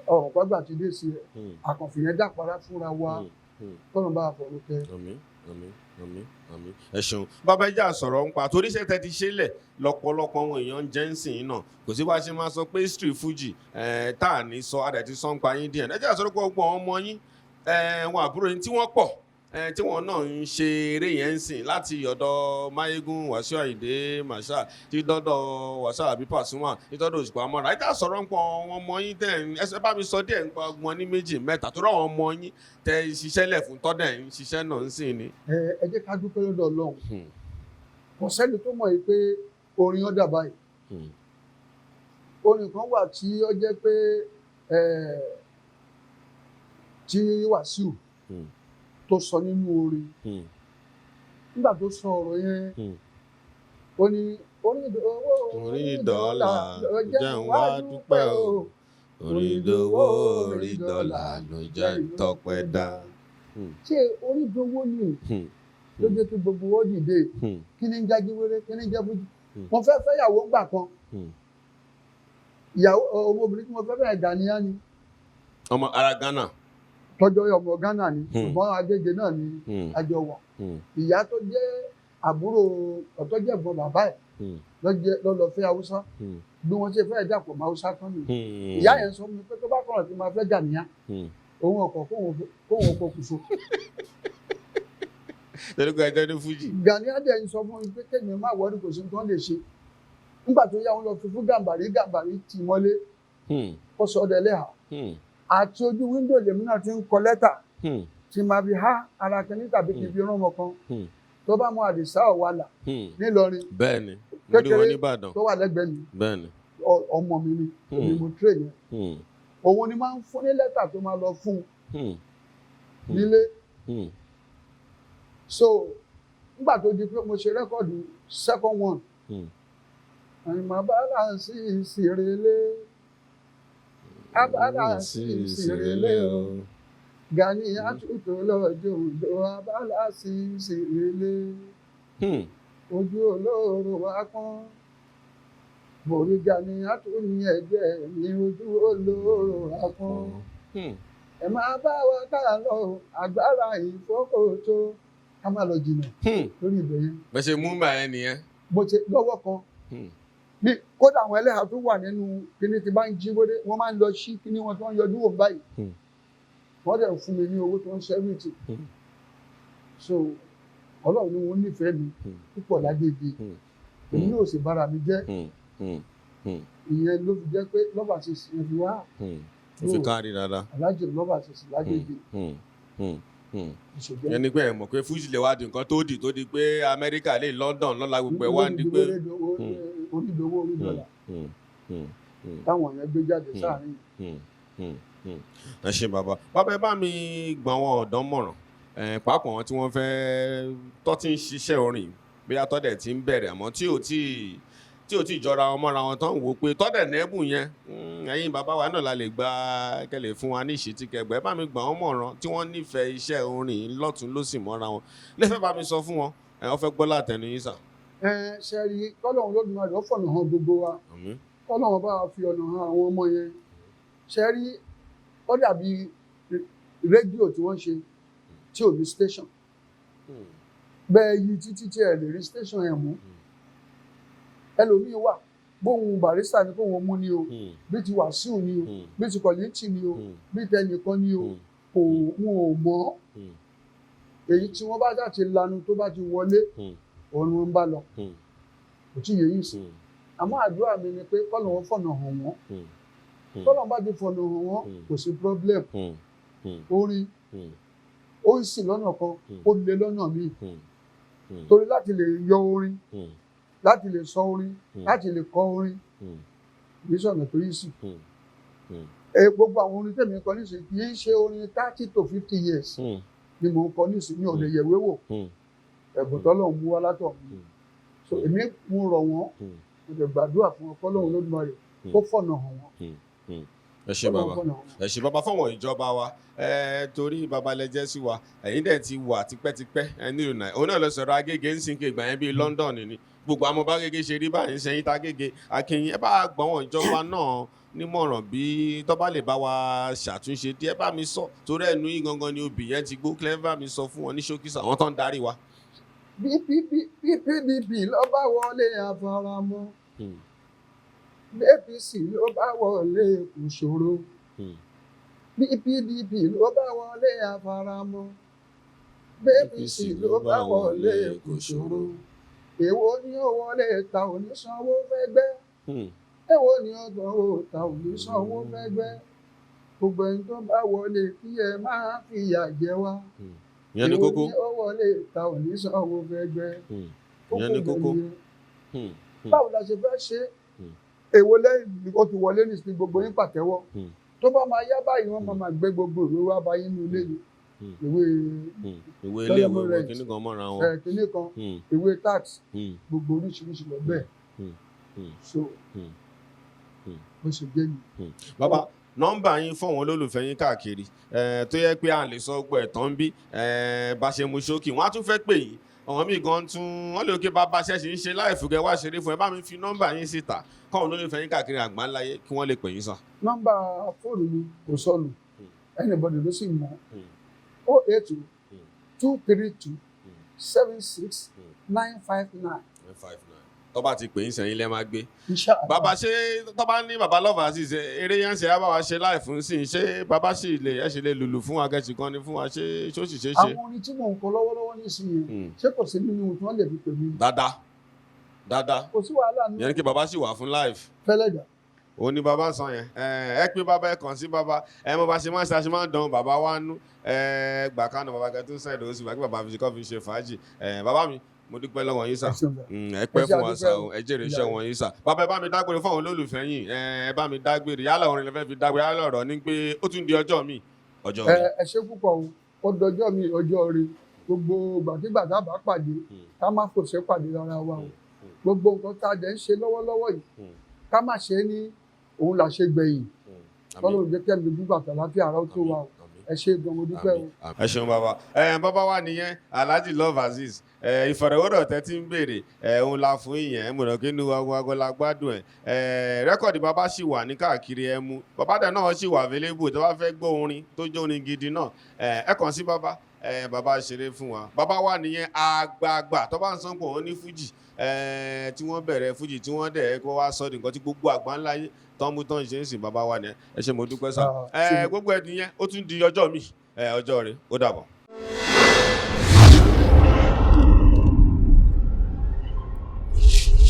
ọ̀pọ̀gbà ti dé sí ẹ̀ àkànfìyẹn dàpara fúnra wa tọ́nà bá fọ̀rọ̀ kẹ́. Àmín ẹ ṣeun bàbá ìjà sọ̀rọ̀ ń pa torí iṣẹ́ tẹ́ ti ṣe lẹ̀ lọ́pọ̀lọpọ̀ àwọn èèyàn ń jẹ́ ń sìn náà kò sí bá ṣe máa sọ pé history Fuji tá à ní sọ adẹ̀ ti sọ ń pa yín díẹ̀ ẹ jẹ́ àsọ̀rọ̀ pé ọgbọ̀n ọmọ yín wọn àbúrò yín tí wọ́n pọ̀ tí wọ́n náà ń ṣe eré yẹn ń sìn láti ọ̀dọ̀ Máyégún, Wasiu Ayinde Marshal tí dọ́dọ̀ Wasiu àbí Pasuma tí dọ́dọ̀ Òṣùpá Amọ́ra ìta sọ̀rọ̀ ń pọ̀ wọn ọmọ yín tẹ̀ ẹsẹ̀ bá mi sọ díẹ̀ nípa wọn ní méjì mẹ́ta tó rọ̀ wọn ọmọ yín tẹ̀ ṣiṣẹ́ lẹ̀ fún tọ́dẹ̀ ń ṣiṣẹ́ náà ń sìn ni. ẹ jẹ́ ká dúpẹ́ lọ́dọ̀ Ọlọ́run kò sẹ́ni tó mọ̀ pé orin ọ̀dà báyìí orin kan wà tí ó jẹ́ pé tí Wasiu tó sọ nínú orin nígbà tó sọ ọ̀rọ̀ yẹn ó ní orí dọ́là ló jẹ́ ń wá dúpẹ́ o orí dowó orí dọ́là ló jẹ́ ń tọpẹ́ dá. ṣé orí dowó ni ló jẹ́ kí gbogbo wọn dìde kí ni ń jájí wéré kí ni ń jẹ́ fújì. mo fẹ́ fẹ́yàwó ńgbà kan ìyàwó ọmọbìnrin tí mo fẹ́ fẹ́ Ghanaian ni. ọmọ ara Ghana. tọ́jọ́ ọmọ Ghana ni ṣùgbọ́n Agége náà ni àjọ wà. ìyá tó jẹ́ àbúrò ọ̀tọ́ jẹ́ ẹ̀gbọ́n bàbá ẹ̀ lọ́lọ́ fẹ́ Haúsá bí wọ́n ṣe fẹ́ dàpọ̀ mọ́ Haúsá kan nìyí. ìyá yẹn sọ fún mi pé tó bá kọ̀rọ̀ tí máa fẹ́ Ghanaian òun ọkọ̀ kóhun ọkọ̀ kùsọ. lórúkọ ẹjọ́ ní Fuji. Ghanaian dẹ̀ ń sọ fún mi pé kéèyàn má wọlé kò sí nǹkan lè ṣe nígbà tó yá wọn lọ fi fún Gàmbàrí tì mọ́lé kó sọ ọdẹ lẹ́hà àti ojú wíńdò lèmi náà ti ń kọ lẹ́tà tí máa fi há ara kìíní tàbí kì í fi rán ọmọ kan tó bá mọ Àdìsá Ọ̀wàlà nílọrin bẹ́ẹ̀ni mo ní wọn nìbàdàn tó wà lẹ́gbẹ̀ẹ́ mi bẹ́ẹ̀ni ọmọ mi ni èmi mo tírè yẹn òun ni máa ń fún ní lẹ́tà tó máa lọ fún nílé so nígbà tó di pé mo ṣe rẹ́kọ̀dù second one àyìnbá báláǹsì ìsìrèlé abáláǹsì ìsìrèlé o Gani àtúntò lọ́jọ́ òjò abáláǹsì ìsìrèlé ojú olóró wa pọ́n borí Gani àtúnyí ẹ̀jẹ̀ ní ojú olóró wa pọ́n ẹ máa bá wa ká lọ agbára ìfọ́kòtò ká má lọ jìnnà lórí ibẹ̀ yẹn. bẹ́ẹ̀ ṣe mú màá ẹ nìyẹn. mo ṣe lọ́wọ́ kan bí kódà àwọn ẹlẹ́hà tó wà nínú kíní tí bá ń jí wéré wọ́n máa ń lọ sí kíní wọn tó ń yọjú wò báyìí wọ́n dẹ̀ fún mi ní owó tó ń ṣẹ́rìtì so Ọlọ́run ni wọ́n nífẹ̀ẹ́ mi púpọ̀ Lágége èmi náà sì bára mi jẹ́ ìyẹn ló fi jẹ́ pé lọ́ba ṣe sì fi wá ó fi kárí dáadáa Alhaji lọ́ba ṣe sì Lágége. yẹn ni pé ẹ mọ̀ pé Fuji lè wá di nǹkan tó di pé Amẹ́ríkà lè London lọ́la gbogbo ẹ̀ wá ń di pé onídowó onídọ́là táwọn yẹn gbé jáde sáàrin. ẹ ṣe bàbá ẹ bá mi gbà wọn ọ̀dọ́ mọ̀ràn pàápàá wọn tí wọ́n fẹ́ tọ́ ti ń ṣiṣẹ́ orin bí atọ́dẹ̀ ti ń bẹ̀rẹ̀ àmọ́ tí ò tí jọra wọn mọ́ra wọn tán wò pé tọ́dẹ̀ nẹ́bùn yẹn ẹ̀yin bàbá wa náà la lè gba kẹlẹ̀ fún wa ní ìṣítí kẹgbẹ́ bá mi gbà wọ́n mọ̀ràn tí wọ́n nífẹ̀ẹ́ iṣẹ́ orin lọ́tún lósì mọ́ra wọn lẹ́fẹ̀ẹ́ bá mi sọ fún wọn wọ́n fẹ́ gbọ́ látẹnu yín sà. ṣe rí kọ́lọ́run Olódùmarè ó fọ̀nà hàn gbogbo wa kọ́lọ́run bá wa fi ọ̀nà hàn àwọn ọmọ yẹn ṣe rí ó dàbí rédíò tí wọ́n ṣe tí ò ní station bẹ́ẹ̀ yí títí tí ẹ lè rí station ẹ̀ mú ẹlòmíín wà bóun Barrister ni kóun mú ni o bí ti Wasiu ni o bí ti Kollington ni o bí tẹnìkan ni o wọn ò mọ̀ èyí tí wọ́n bá já ti lanu tó bá ti wọlé òun wọn bá lọ kò tí yẹ yìí sí àmọ́ àdúrà mi ni pé kọ́nà wọn fọ̀nà hàn wọ́n kọ́nà bá ti fọ̀nà hàn wọ́n kò sí problem orin ó ń sìn lọ́nà kan ó lé lọ́nà míì torí láti lè yọ orin láti lè sọ orin láti lè kọ orin kì í sọ̀nà tó yìí sí gbogbo àwọn orin tèmi kọ nísìnyí kì í ṣe orin 30 to 50 years ni mò ń kọ nísìnyí mi ò lè yẹ̀wé wò ẹ̀bùn tọ́lọ́run mú wá látọ̀ mi so èmi mú rọ̀ wọ́n mo lè gbàdúrà fún ọkọ lọ́run Olódùmarè kó fọ̀nà hàn wọ́n. ẹ ṣé bàbá fọwọn ìjọba wa torí bàbá lẹjẹ sí wa ẹ̀yin dẹ̀ ti wà tipẹ́tipẹ́ nílùú náà òun náà lọ sọ̀rọ̀ Agége ń sìnkè ìgbà yẹn bíi London ni gbogbo àmọ́ bá Agége ṣe rí báyìí sẹ́yìn tá Agége akínyìn ẹ bá gbọ́n wọn ìjọba náà nímọ̀ràn bí tó bá lè bá wa ṣàtúnṣe díẹ̀ bá mi sọ torí ẹnu yín gangan ni obì yẹn ti gbó kílẹ̀ bá mi sọ fún wọn ní ṣókísà àwọn tó ń darí wa. PDP ló bá wọlé àfaramọ́ APC ló bá wọlé kò ṣòro PDP ló bá wọlé àfaramọ́ bapc ló bá wọlé kò ṣòro èwo ni ó wọlé ta ò ní sanwó fẹ́gbẹ́ èwo ni ó sanwó ta ò ní sanwó fẹ́gbẹ́ gbogbo ẹni tó bá wọlé kí ẹ máa fìyà jẹ wá ìyẹn ní kókó èwo ni ó wọlé ta ò ní sanwó fẹ́gbẹ́ ìyẹn ní kókó báwo la ṣe fẹ́ ṣe èwo lẹ́yìn ó ti wọlé nísìnyí gbogbo yín pàtẹ́wọ́ tó bá máa yá báyìí wọ́n máa gbé gbogbo ìwé wá báyìí nínú ilé yìí ìwé ilé ìwé kíní kan mọ́ra wọn kíní kan ìwé tax gbogbo oríṣiríṣi lọ bẹ́ẹ̀ so bó ṣe jẹ́ ni. bàbá nọ́mbà yín fún àwọn olólùfẹ́ yín káàkiri tó yẹ pé à ń lè sọ gbọ́ ẹ̀tàn bí bá ṣe mú ṣókì wọ́n á tún fẹ́ pè yín àwọn míì gan tún wọ́n lè kí bàbá ṣẹ́ṣì ń ṣe láìfùgẹ́ wá ṣeré fún ẹ bá mi fi nọ́mbà yín síta káwọn olólùfẹ́ yín káàkiri àgbáńláyé kí wọ́n lè pè yín sàn. nọ́mbà fóònù mi kò sọnù anybody ló sì mọ̀ 082 232 76 959. tó bá ti pè yín sẹ́yìn lẹ́ máa gbé. Inshallah. bàbá ṣé tó bá ní bàbá lọ́fà sí ṣe eré yẹn ṣe á bá wa ṣe láì fún sí i ṣé bàbá sì lè ẹ ṣe lè lùlù fún wa kẹ́sì kan ní fún wa ṣé ṣó sì ṣe é ṣe. àwọn orin tí mò ń kọ lọ́wọ́lọ́wọ́ nísìnyí ṣé kò sí nínú ohun tí wọ́n lè fi pè mí. dáadáa kò sí wàhálà nínú. yẹn ni kí bàbá sì wà fún live. fẹ́lẹ́dà. ó ní bàbá sàn yẹn ẹ pé bàbá ẹ kàn sí bàbá ẹ mọ bá ṣe máa ń dán bàbá wa nú gbà kánú bàbá kẹ tó ń sẹ́ẹ̀dọ̀ ó sì wá kí bàbá fi kọ́ fi ṣe fàájì bàbá mi mo dúpẹ́ lọ́wọ́ yín sà ẹ pẹ́ fún wa sà ẹ jèrè iṣẹ́ wọn yín sà bàbá ẹ bá mi dágbére fún àwọn olólùfẹ́ yín ẹ bá mi dágbére yálà orin lẹ́fẹ́ fi dágbére yálà ọ̀rọ̀ ní pé ó tún di ọjọ́ mi ọjọ́ mi. ẹ ṣe púpọ̀ o ó dọjọ́ mi ọjọ́ rẹ gbogbo gbàdégbà tá a bá pàdé ká má fòṣe pàdé rárá wa o gbogbo nǹkan tá a dẹ̀ ń ṣe lọ́wọ́lọ́wọ́ yìí ká má ṣe ní òun là ṣe gbẹ̀yìn Ọlọ́run jẹ́ kẹ́mi dúpọ̀ àtàláfíà ara ó tó wa o ẹ ṣe gan mo dúpẹ́ o. ẹ ṣeun bàbá bàbá wa nìyẹn Alhaji Love Azeez ìfọ̀rọ̀wérọ̀ tẹ́ ti ń béèrè òun la fún ìyẹn mọ̀nà kí inú wago la gbádùn rẹ́kọ̀dì bàbá sì wà ní káàkiri ẹ mú bàbá dẹ̀ náà sì wà available tó bá fẹ́ gbọ́ orin tó jẹ́ orin gidi náà ẹ kàn sí bàbá bàbá ṣeré fún wa bàbá wa nìyẹn àgbààgbà tó bá ń sanpọ̀ wọn ní Fuji tí wọ́n bẹ̀rẹ̀ Fuji tí wọ́n dẹ̀ kó wá sọ́ọ̀dì nǹkan tí gbogbo àgbáńláyé tọ́mú tán ṣe ń sìn bàbá wa nìyẹn ẹ ṣé mo dúpẹ́ sá gbogbo ẹ̀ nìyẹn ó tún di ọjọ́ mi ọjọ́ rẹ̀ ó dàbọ̀.